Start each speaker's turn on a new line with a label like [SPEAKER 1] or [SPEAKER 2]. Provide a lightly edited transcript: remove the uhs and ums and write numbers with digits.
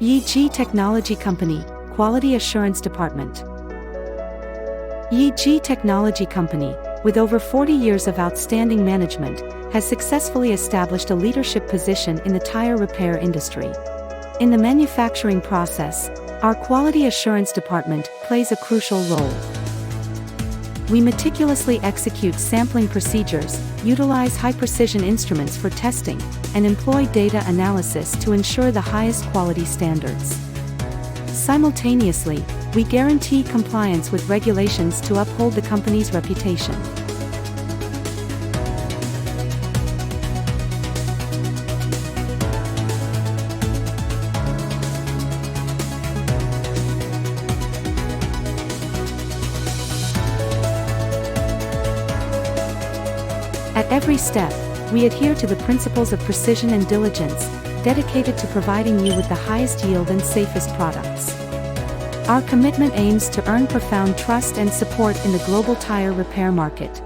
[SPEAKER 1] Yee Jee Technology Company, Quality Assurance Department. Yee Jee Technology Company, with over 40 years of outstanding management, has successfully established a leadership position in the tire repair industry. In the manufacturing process, our Quality Assurance Department plays a crucial role. We meticulously execute sampling procedures, utilize high-precision instruments for testing, and employ data analysis to ensure the highest quality standards. Simultaneously, we guarantee compliance with regulations to uphold the company's reputation. At every step, we adhere to the principles of precision and diligence, dedicated to providing you with the highest yield and safest products. Our commitment aims to earn profound trust and support in the global tire repair market.